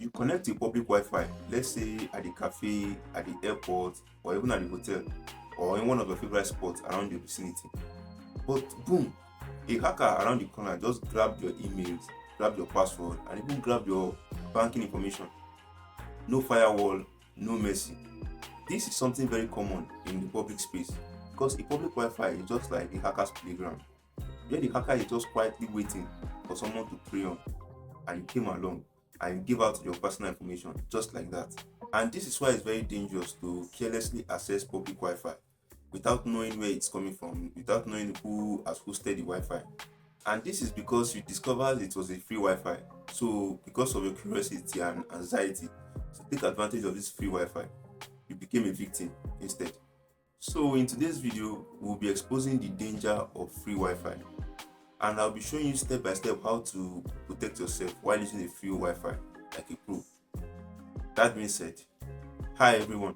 You connect to public Wi-Fi, let's say at the cafe, at the airport, or even at the hotel, or in one of your favorite spots around your vicinity. But boom, a hacker around the corner just grabbed your emails, grabbed your password, and even grabbed your banking information. No firewall, no mercy. This is something very common in the public space because a public Wi-Fi is just like a hacker's playground, where the hacker is just quietly waiting for someone to prey on, and you came along and give out your personal information just like that. And this is why it's very dangerous to carelessly access public Wi-Fi without knowing where it's coming from, without knowing who has hosted the Wi-Fi. And this is because you discovered it was a free Wi-Fi. So because of your curiosity and anxiety to take advantage of this free Wi-Fi, you became a victim instead. So in today's video, we'll be exposing the danger of free Wi-Fi. And I'll be showing you step by step how to protect yourself while using a free Wi-Fi like a pro. That being said, hi everyone,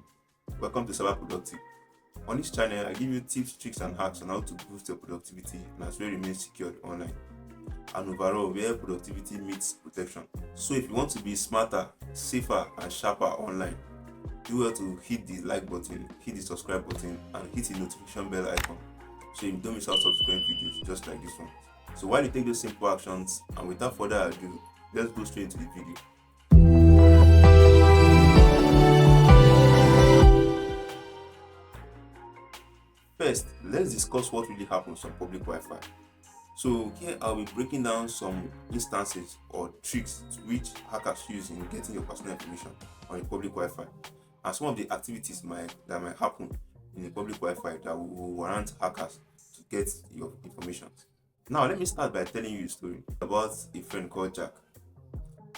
welcome to CyberProductive. On this channel, I give you tips, tricks and hacks on how to boost your productivity and as well remain secured online. And overall, where productivity meets protection. So if you want to be smarter, safer and sharper online, do well to hit the like button, hit the subscribe button and hit the notification bell icon so you don't miss out subsequent videos just like this one. So while you take those simple actions, and without further ado, let's go straight into the video. First, let's discuss what really happens on public Wi-Fi. So here I'll be breaking down some instances or tricks which hackers use in getting your personal information on a public Wi-Fi, and some of the activities that might happen in a public Wi-Fi that will warrant hackers to get your information. Now let me start by telling you a story about a friend called Jack.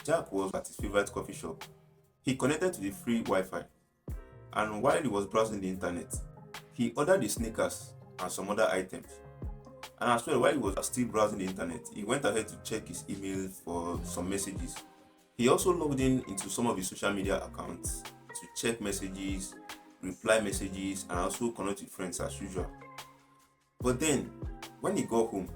Jack was at his favorite coffee shop. He connected to the free Wi-Fi, and while he was browsing the internet, he ordered the sneakers and some other items. And as well, while he was still browsing the internet, he went ahead to check his email for some messages. He also logged into some of his social media accounts to check messages, reply messages, and also connect with friends as usual. But then, when he got home,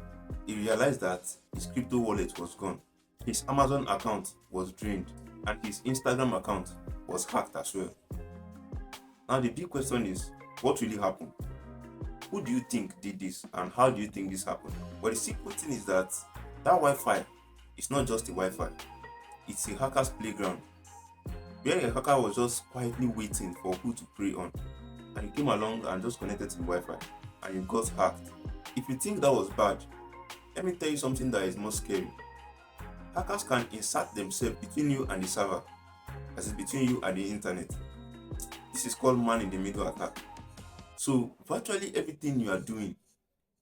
he realized that his crypto wallet was gone, his Amazon account was drained, and his Instagram account was hacked as well. Now the big question is, what really happened? Who do you think did this, and how do you think this happened? Well, the simple thing is that Wi-Fi is not just a Wi-Fi, it's a hacker's playground, where a hacker was just quietly waiting for who to prey on, and you came along and just connected to the Wi-Fi, and you got hacked. If you think that was bad, let me tell you something that is more scary. Hackers can insert themselves between you and the server, as is between you and the internet. This is called man-in-the-middle attack. So virtually everything you are doing,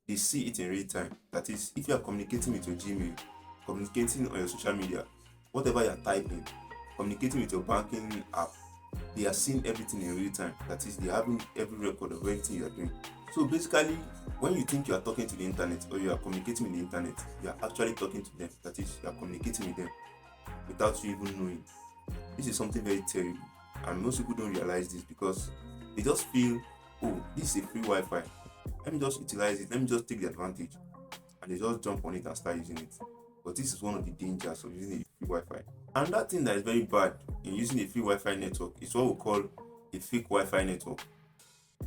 they see it in real time. That is, if you are communicating with your Gmail, communicating on your social media, whatever you are typing, communicating with your banking app, they are seeing everything in real time. That is, they are having every record of everything you are doing. So basically, when you think you are talking to the internet or you are communicating with the internet, you are actually talking to them. That is, you are communicating with them without you even knowing. This is something very terrible, and most people don't realize this because they just feel, oh, this is a free Wi-Fi, let me just utilize it, let me just take the advantage, and they just jump on it and start using it. But this is one of the dangers of using a free Wi-Fi. Another thing that is very bad in using a free Wi-Fi network is what we call a fake Wi-Fi network.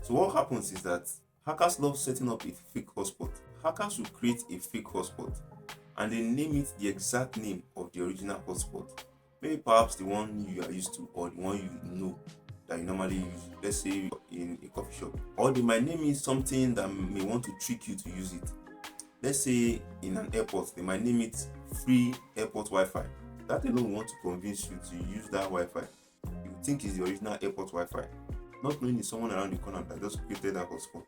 So what happens is that hackers love setting up a fake hotspot. Hackers will create a fake hotspot and they name it the exact name of the original hotspot. Maybe perhaps the one you are used to or the one you know that you normally use, let's say in a coffee shop. Or they might name it something that may want to trick you to use it. Let's say in an airport, they might name it free airport Wi-Fi. That alone want to convince you to use that Wi-Fi. You think it's the original airport Wi-Fi, not knowing it's someone around the corner that just created that hotspot,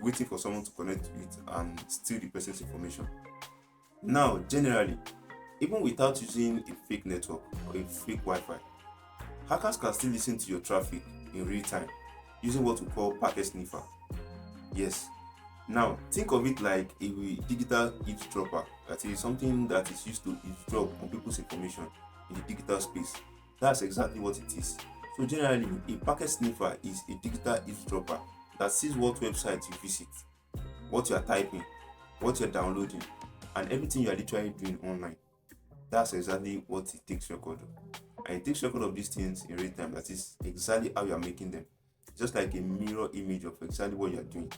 waiting for someone to connect to it and steal the person's information. Now, generally, even without using a fake network or a fake Wi-Fi, hackers can still listen to your traffic in real time using what we call packet sniffer. Yes. Now, think of it like a digital eavesdropper. That is something that is used to eavesdrop on people's information in the digital space. That's exactly what it is. So generally, a packet sniffer is a digital eavesdropper that sees what websites you visit, what you are typing, what you are downloading, and everything you are literally doing online. That's exactly what it takes record of. and it takes record of these things in real time. That is exactly how you are making them, just like a mirror image of exactly what you are doing.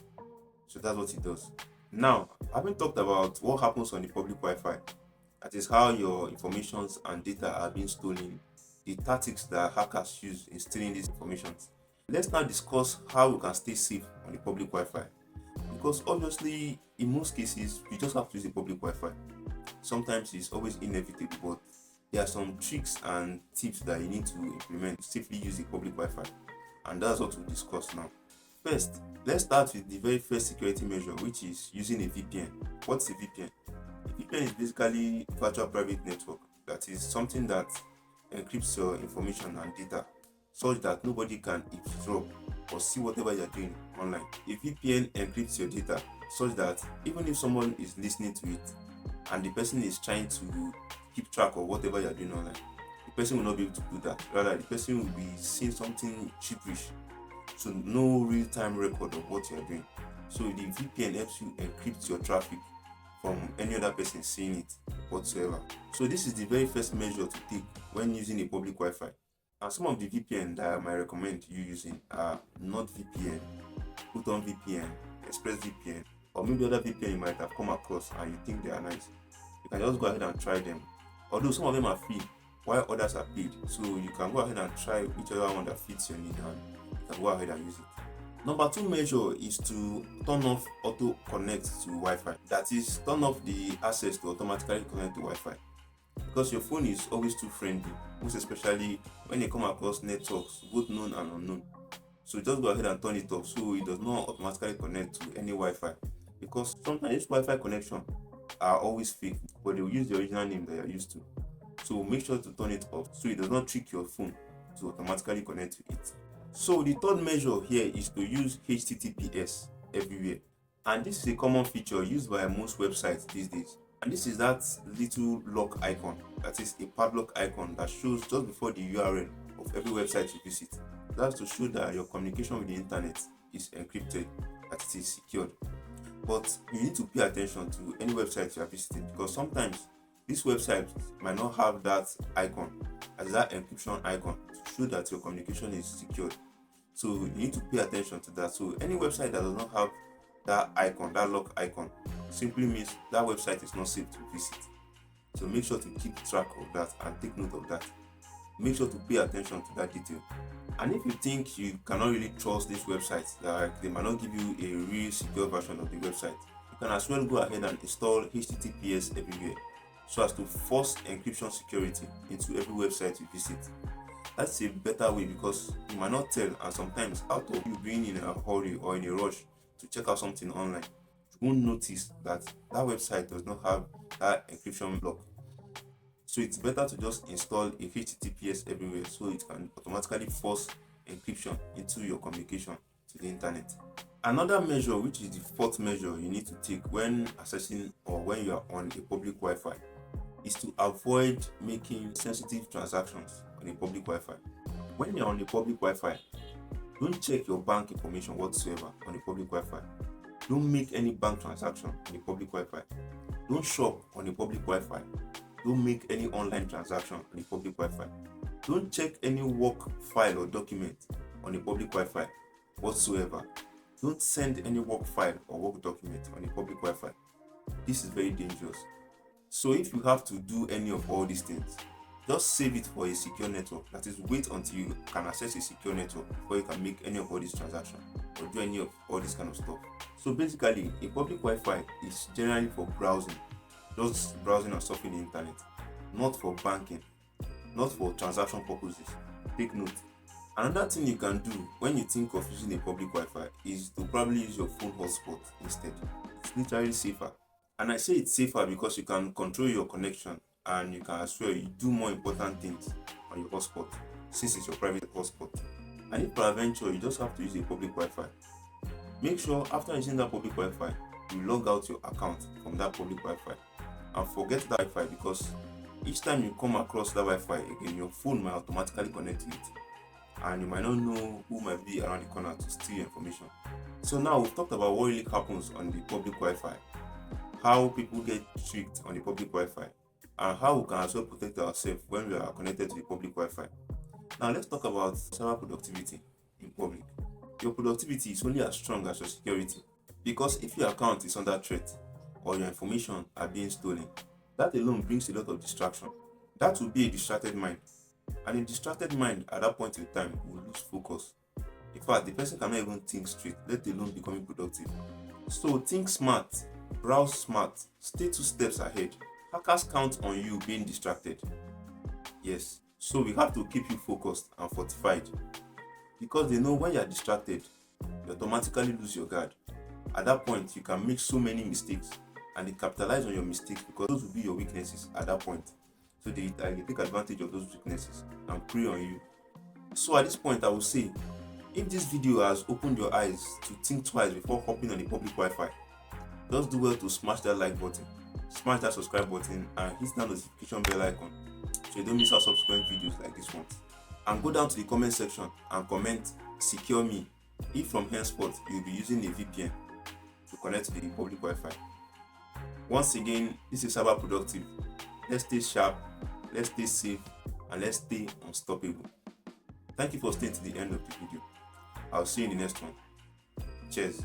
So that's what it does. Now, having talked about what happens on the public Wi-Fi, that is how your informations and data are being stolen, the tactics that hackers use in stealing these informations. Let's now discuss how we can stay safe on the public Wi-Fi. Because obviously, in most cases, you just have to use the public Wi-Fi. Sometimes it's always inevitable, but there are some tricks and tips that you need to implement to safely use the public Wi-Fi. And that's what we'll discuss now. First, let's start with the very first security measure, which is using a VPN. What's a VPN? A VPN is basically virtual private network. That is something that encrypts your information and data such that nobody can eavesdrop or see whatever you're doing online. A VPN encrypts your data such that even if someone is listening to it and the person is trying to keep track of whatever you're doing online, the person will not be able to do that. Rather, the person will be seeing something cheapish, so no real-time record of what you're doing. So the VPN helps you encrypt your traffic from any other person seeing it whatsoever. So this is the very first measure to take when using a public Wi-Fi. And some of the VPN that I might recommend you using are NordVPN, ProtonVPN, ExpressVPN, or maybe other VPN you might have come across and you think they are nice. You can just go ahead and try them. Although some of them are free, while others are paid. So you can go ahead and try whichever one that fits your need and you can go ahead and use it. Number 2 measure is to turn off auto connect to Wi-Fi. That is, turn off the access to automatically connect to Wi-Fi. Because your phone is always too friendly, most especially when you come across networks, both known and unknown. So just go ahead and turn it off so it does not automatically connect to any Wi-Fi. Because sometimes this Wi-Fi connection are always fake, but they will use the original name that you're used to. So make sure to turn it off so it does not trick your phone to automatically connect to it. So the third measure here is to use HTTPS everywhere. And this is a common feature used by most websites these days. And this is that little lock icon, that is a padlock icon that shows just before the URL of every website you visit. That's to show that your communication with the internet is encrypted, that it is secured. But you need to pay attention to any website you are visiting, because sometimes this website might not have that icon, as that encryption icon, to show that your communication is secured. So you need to pay attention to that. So any website that does not have that icon, that lock icon, simply means that website is not safe to visit. So make sure to keep track of that and take note of that. Make sure to pay attention to that detail. And if you think you cannot really trust these websites, like they might not give you a real secure version of the website, you can as well go ahead and install HTTPS everywhere, so as to force encryption security into every website you visit. That's a better way, because you might not tell, and sometimes out of you being in a hurry or in a rush to check out something online, you won't notice that that website does not have that encryption block. So it's better to just install a HTTPS everywhere so it can automatically force encryption into your communication to the internet. Another measure, which is the fourth measure you need to take when accessing or when you are on a public Wi-Fi, is to avoid making sensitive transactions on a public Wi-Fi. When you're on a public Wi-Fi, don't check your bank information whatsoever on a public Wi-Fi. Don't make any bank transaction on a public Wi-Fi. Don't shop on a public Wi-Fi. Don't make any online transaction on a public Wi-Fi. Don't check any work file or document on a public Wi-Fi whatsoever. Don't send any work file or work document on a public Wi-Fi. This is very dangerous. So if you have to do any of all these things, just save it for a secure network. That is, wait until you can access a secure network before you can make any of all these transactions or do any of all this kind of stuff. So basically, a public Wi-Fi is generally for browsing, just browsing and surfing the internet, not for banking, not for transaction purposes. Take note. Another thing you can do when you think of using a public Wi-Fi is to probably use your phone hotspot instead. It's literally safer. And I say it's safer because you can control your connection and you can as well do more important things on your hotspot, since it's your private hotspot. And if peradventure you just have to use a public Wi-Fi, make sure after using that public Wi-Fi, you log out your account from that public Wi-Fi and forget that Wi-Fi, because each time you come across that Wi-Fi again, your phone might automatically connect to it and you might not know who might be around the corner to steal your information. So now we've talked about what really happens on the public Wi-Fi, how people get tricked on the public Wi-Fi, and how we can as well protect ourselves when we are connected to the public Wi-Fi. Now let's talk about cyber productivity in public. Your productivity is only as strong as your security, because if your account is under threat or your information are being stolen, that alone brings a lot of distraction. That will be a distracted mind, and a distracted mind at that point in time will lose focus. In fact, the person cannot even think straight, let alone becoming productive. So think smart, browse smart, stay 2 steps ahead. Hackers count on you being distracted. Yes, so we have to keep you focused and fortified, because they know when you are distracted, you automatically lose your guard. At that point, you can make so many mistakes, and they capitalize on your mistakes because those will be your weaknesses at that point. So they take advantage of those weaknesses and prey on you. So at this point, I will say, if this video has opened your eyes to think twice before hopping on the public Wi-Fi, just do well to smash that like button, smash that subscribe button, and hit that notification bell icon so you don't miss out subsequent videos like this one. And go down to the comment section and comment "secure me" if from henceforth you'll be using a VPN to connect to the public Wi-Fi. Once again, this is CyberProductive. Let's stay sharp, let's stay safe, and let's stay unstoppable. Thank you for staying to the end of the video. I'll see you in the next one. Cheers.